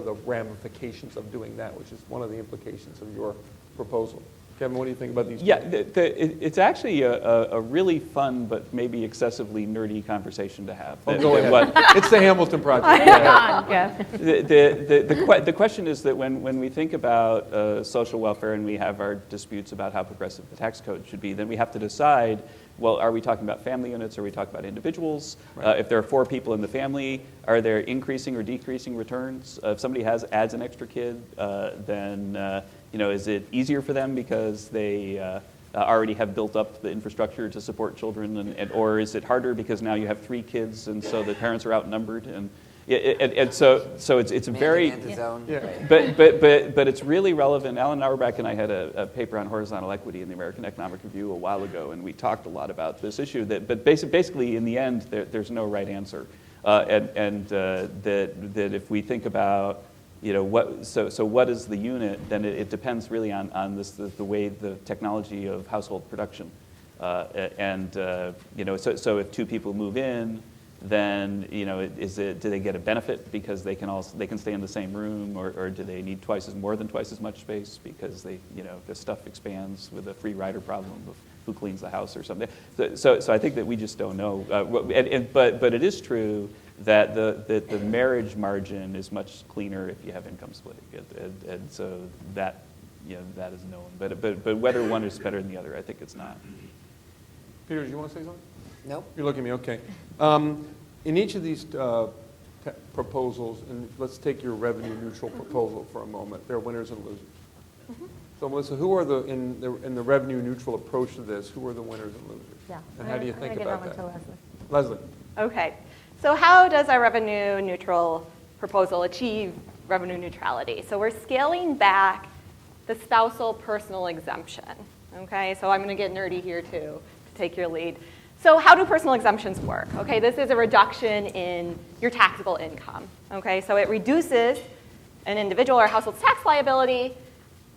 the ramifications of doing that, which is one of the implications of your proposal? Kevin, what do you think about these? Yeah, it's actually a really fun but maybe excessively nerdy conversation to have. Oh, go ahead. What- It's the Hamilton Project. Go ahead. The question is that when we think about social welfare and we have our disputes about how progressive the tax code should be, then we have to decide, well, are we talking about family units? Are we talking about individuals? If there are 4 people in the family, are there increasing or decreasing returns? If somebody adds an extra kid, then is it easier for them because they already have built up the infrastructure to support children, or is it harder because now you have 3 kids and so the parents are outnumbered? And so it's very. Anti-zone. Yeah. Right. But it's really relevant. Alan Auerbach and I had a paper on horizontal equity in the American Economic Review a while ago, and we talked a lot about this issue. But basically, in the end, there's no right answer, and that if we think about what is the unit, then it depends really on the way the technology of household production, so if 2 people move in, then do they get a benefit because they can stay in the same room, or do they need more than twice as much space because the stuff expands with a free rider problem of who cleans the house or something. So I think that we just don't know. But it is true that the marriage margin is much cleaner if you have income splitting, and so that is known. But whether one is better than the other, I think it's not. Peter, do you want to say something? Nope. You're looking at me, okay. In each of these proposals, and let's take your revenue neutral proposal for a moment, there are winners and losers. So Melissa, who are in the revenue neutral approach to this, who are the winners and losers? Yeah. And how do you I'm think gonna give about that that? one to Leslie. Leslie? Okay, so how does our revenue neutral proposal achieve revenue neutrality? So we're scaling back the spousal personal exemption. Okay, so I'm going to get nerdy here too, to take your lead. So how do personal exemptions work? Okay, this is a reduction in your taxable income. Okay, so it reduces an individual or household's tax liability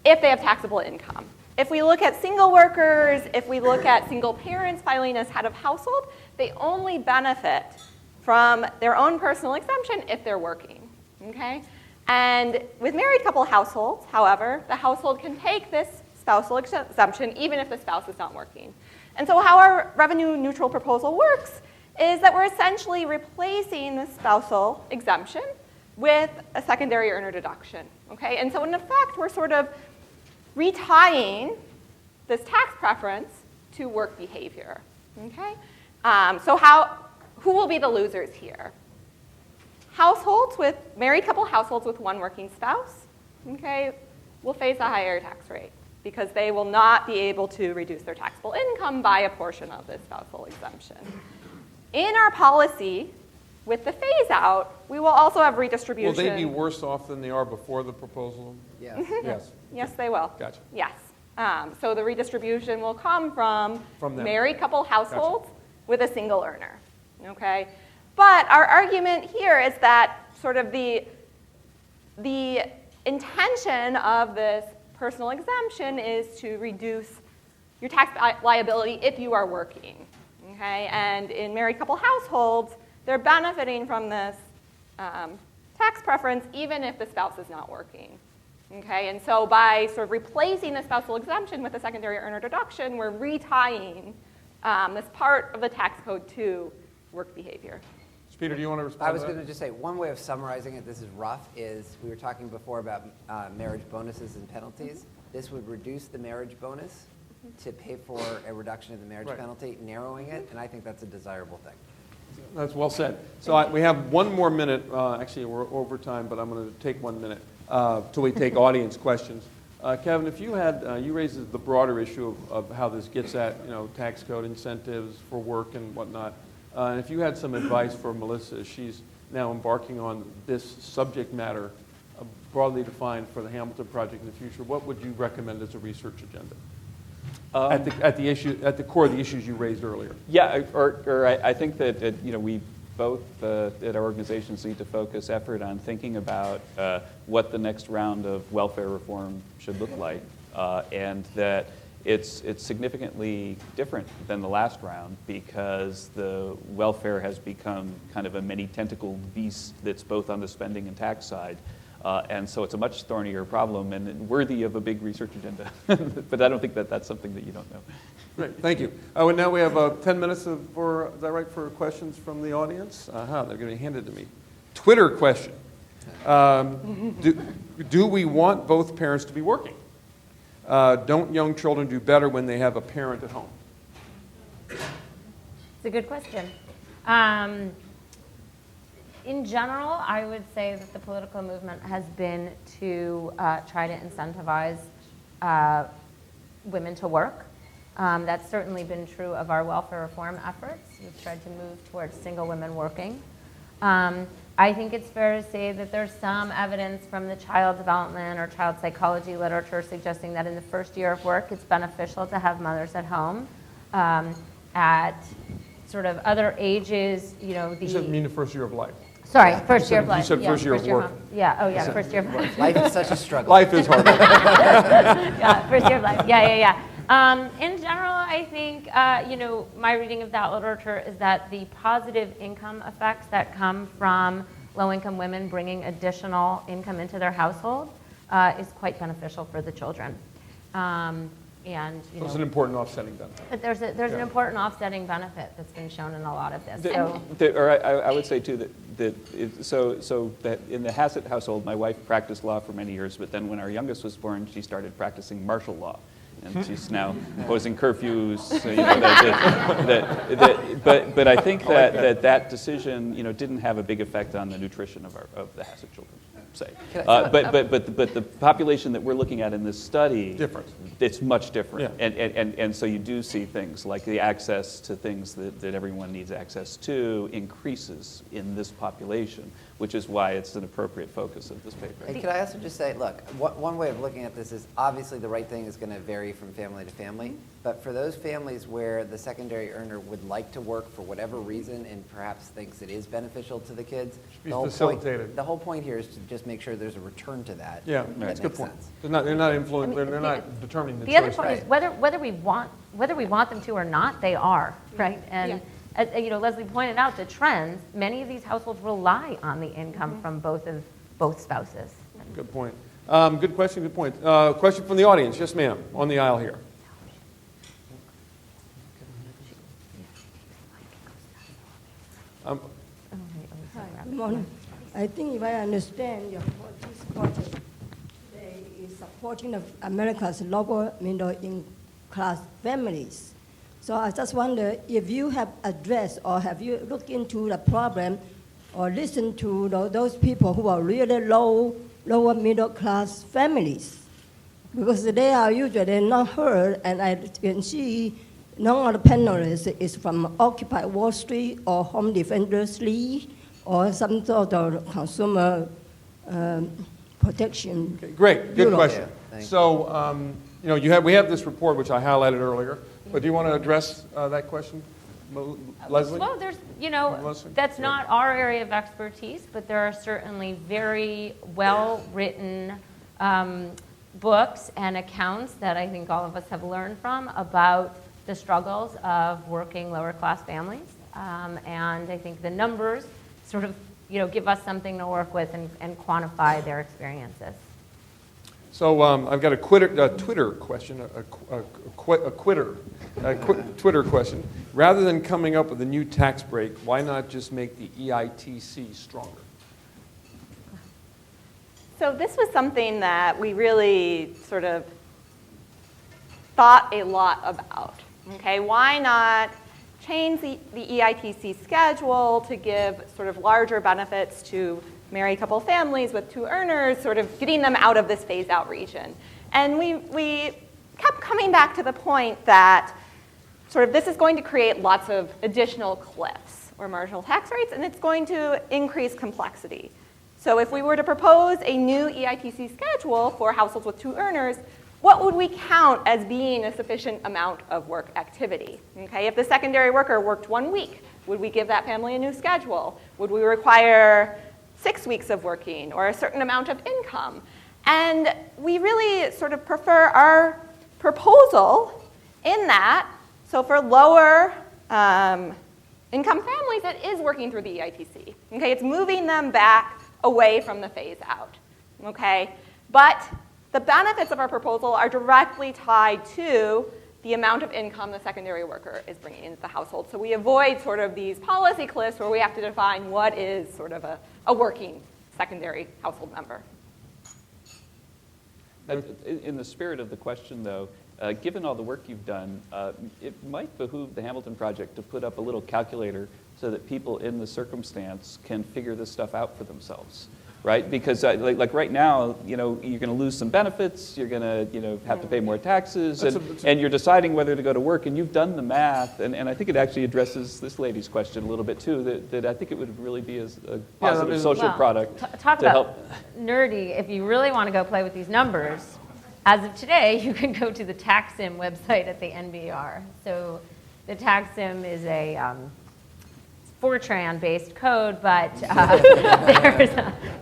if they have taxable income. If we look at single workers, if we look at single parents filing as head of household, they only benefit from their own personal exemption if they're working. Okay? And with married couple households, however, the household can take this spousal exemption even if the spouse is not working. And so how our revenue neutral proposal works is that we're essentially replacing the spousal exemption with a secondary earner deduction. Okay? And so in effect, we're sort of retying this tax preference to work behavior. Okay? So who will be the losers here? Married couple households with one working spouse, okay, will face a higher tax rate because they will not be able to reduce their taxable income by a portion of this spousal exemption. In our policy, with the phase out, we will also have redistribution. Will they be worse off than they are before the proposal? Yes. Yes. Yes, they will. Gotcha. Yes. So the redistribution will come from them. married couple households with a single earner. Okay? But our argument here is that sort of the intention of this personal exemption is to reduce your tax liability if you are working. Okay? And in married couple households, they're benefiting from this tax preference even if the spouse is not working. Okay? And so by sort of replacing the spousal exemption with a secondary earner deduction, we're retying this part of the tax code to work behavior. Peter, do you want to respond I was to going that? to just say, one way of summarizing it, this is rough, is we were talking before about marriage bonuses and penalties. This would reduce the marriage bonus to pay for a reduction in the marriage Right. penalty, narrowing it, and I think that's a desirable thing. That's well said. So we have one more minute. Actually, we're over time, but I'm going to take 1 minute till we take audience questions. Kevin, if you had, you raised the broader issue of how this gets at, tax code incentives for work and whatnot. And if you had some advice for Melissa, she's now embarking on this subject matter broadly defined for the Hamilton Project in the future, what would you recommend as a research agenda? At the core of the issues you raised earlier. Yeah, I think that we both at our organizations need to focus effort on thinking about what the next round of welfare reform should look like, and that it's significantly different than the last round because the welfare has become kind of a many-tentacled beast that's both on the spending and tax side. And so it's a much thornier problem and worthy of a big research agenda. But I don't think that that's something that you don't know. Great, thank you. And now we have 10 minutes is that right, for questions from the audience? They're going to be handed to me. Twitter question. Do we want both parents to be working? Don't young children do better when they have a parent at home? It's a good question. In general, I would say that the political movement has been to try to incentivize women to work. That's certainly been true of our welfare reform efforts. We've tried to move towards single women working. I think it's fair to say that there's some evidence from the child development or child psychology literature suggesting that in the first year of work, it's beneficial to have mothers at home. At sort of other ages, You said mean the first year of life. Sorry, first year of life. You said first year of work. home. Yeah, oh yeah, first year of life. Life is such a struggle. Life is hard. Yeah, first year of life. Yeah. In general, I think, my reading of that literature is that the positive income effects that come from low-income women bringing additional income into their household is quite beneficial for the children. It's an important offsetting benefit. But there's an important offsetting benefit that's been shown in a lot of this. I would say too that in the Hassett household, my wife practiced law for many years, but then when our youngest was born, she started practicing martial law. And she's now imposing curfews. But I think that decision, didn't have a big effect on the nutrition of the Hassett children. Say, but the population that we're looking at in this study, Different. It's much different. Yeah. And so you do see things like the access to things that everyone needs access to increases in this population, which is why it's an appropriate focus of this paper. And could I also just say, look, one way of looking at this is obviously the right thing is going to vary from family to family. But for those families where the secondary earner would like to work for whatever reason and perhaps thinks it is beneficial to the kids, be the whole facilitated. the whole point here is to just make sure there's a return to that. Yeah, that that's a good makes point. sense. They're not influenced, I mean, they're not determining the The other choice. point is whether we want them to or not, they are, right? And as, Leslie pointed out, the trends, many of these households rely on the income from both spouses. Good point. Good question, good point. Question from the audience. Yes, ma'am, on the aisle here. Good morning. I think if I understand this project, they is supporting the America's lower middle class families. So I just wonder if you have addressed or have you looked into the problem or listened to those people who are really lower middle class families, because they are usually not heard, and I can see none of the panelists is from Occupy Wall Street or Home Defenders League or some sort of consumer protection. Okay, great, good Bureau. question. Yeah, thanks. So, we have this report, which I highlighted earlier, but do you want to address that question, Leslie? Well, there's, Melissa? that's not our area of expertise, but there are certainly very well-written books and accounts that I think all of us have learned from about the struggles of working lower-class families. And I think the numbers sort of, give us something to work with and quantify their experiences. So I've got a Twitter question, Twitter question. Rather than coming up with a new tax break, why not just make the EITC stronger? So this was something that we really sort of thought a lot about. Okay, why not change the EITC schedule to give sort of larger benefits to married couple families with two earners, sort of getting them out of this phase-out region. And we kept coming back to the point that sort of this is going to create lots of additional cliffs or marginal tax rates, and it's going to increase complexity. So if we were to propose a new EITC schedule for households with two earners, what would we count as being a sufficient amount of work activity? Okay, if the secondary worker worked 1 week, would we give that family a new schedule? Would we require 6 weeks of working or a certain amount of income? And we really sort of prefer our proposal in that. So for lower income families, it is working through the EITC. Okay, it's moving them back away from the phase out. Okay, but the benefits of our proposal are directly tied to the amount of income the secondary worker is bringing into the household. So we avoid sort of these policy cliffs where we have to define what is sort of a working secondary household member. In the spirit of the question, though, given all the work you've done, it might behoove the Hamilton Project to put up a little calculator so that people in the circumstance can figure this stuff out for themselves, right? Because like right now, you're going to lose some benefits, you're going to have to pay more taxes, and you're deciding whether to go to work, and you've done the math, and I think it actually addresses this lady's question a little bit too, that I think it would really be a positive social product Talk to about help. nerdy. If you really want to go play with these numbers, as of today, you can go to the TaxSim website at the NBR. So the TaxSim is a Fortran-based code, but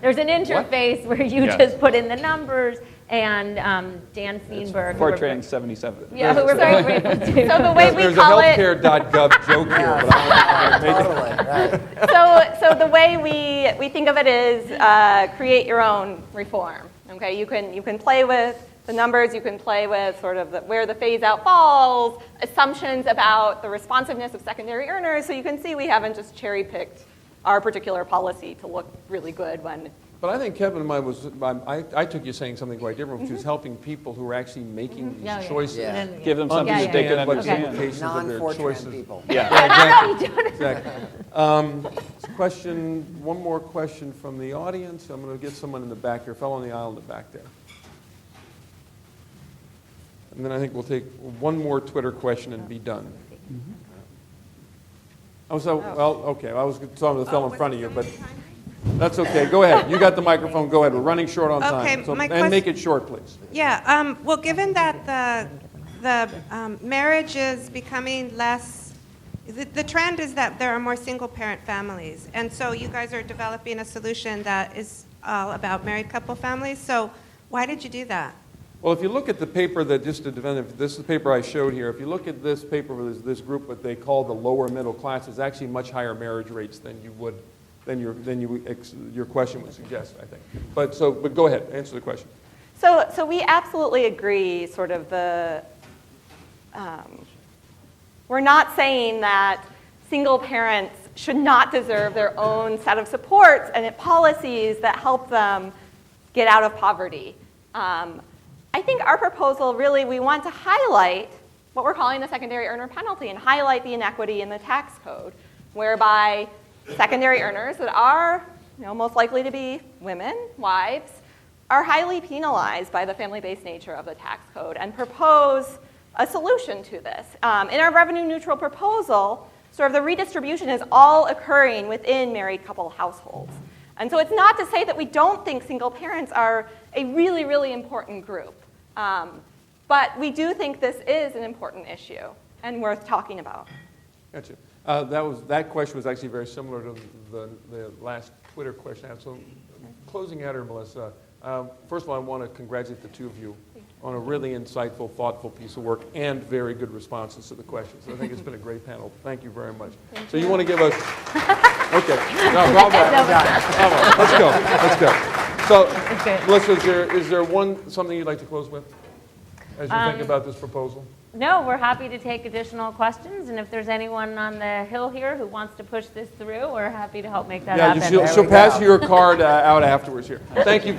there's an interface where you just put in the numbers, and Dan Feenberg. Fortran 77. Yeah, who we're very grateful to. So the way we There's call a it, healthcare.gov joke here, but I don't think I'm going to make it. Right. so the way we think of it is create your own reform. Okay, you can play with the numbers, you can play with sort of where the phase out falls, assumptions about the responsiveness of secondary earners, so you can see we haven't just cherry picked our particular policy to look really good when. But I think Kevin, I took you saying something quite different, which is helping people who are actually making these choices. Yeah. Give them something that they can Understand what the understand. implications of their Non-Fortran choices. people. Yeah. Exactly. One more question from the audience. I'm going to get someone in the back here, fellow on the aisle in the back there. And then I think we'll take one more Twitter question and be done. Okay. I was talking to the fellow in front of you, but that's okay. Go ahead. You got the microphone. Go ahead. We're running short on time. Okay, So, my and make it short, please. Yeah, well, given that the the marriage is becoming less, the trend is that there are more single-parent families. And so you guys are developing a solution that is all about married couple families. So why did you do that? Well, if you look at the paper that, just to defend it, this is the paper I showed here. If you look at this paper with this group, what they call the lower middle class, is actually much higher marriage rates than you would, your question would suggest, I think. But go ahead, answer the question. So we absolutely agree, sort of we're not saying that single parents should not deserve their own set of supports and policies that help them get out of poverty. I think our proposal really, we want to highlight what we're calling the secondary earner penalty and highlight the inequity in the tax code, whereby secondary earners that are most likely to be women, wives, are highly penalized by the family-based nature of the tax code, and propose a solution to this. In our revenue-neutral proposal, sort of the redistribution is all occurring within married couple households. And so it's not to say that we don't think single parents are a really, really important group. But we do think this is an important issue and worth talking about. Gotcha. That question was actually very similar to the last Twitter question. So closing out here, Melissa, first of all, I want to congratulate the two of you on a really insightful, thoughtful piece of work and very good responses to the questions. I think it's been a great panel. Thank you very much. So you want to give us... Okay. No, bravo. Bravo. Let's go. So, Melissa, is there something you'd like to close with as you think about this proposal? No, we're happy to take additional questions, and if there's anyone on the Hill here who wants to push this through, we're happy to help make that happen. Yeah, she'll pass you your card out afterwards here. Thank you.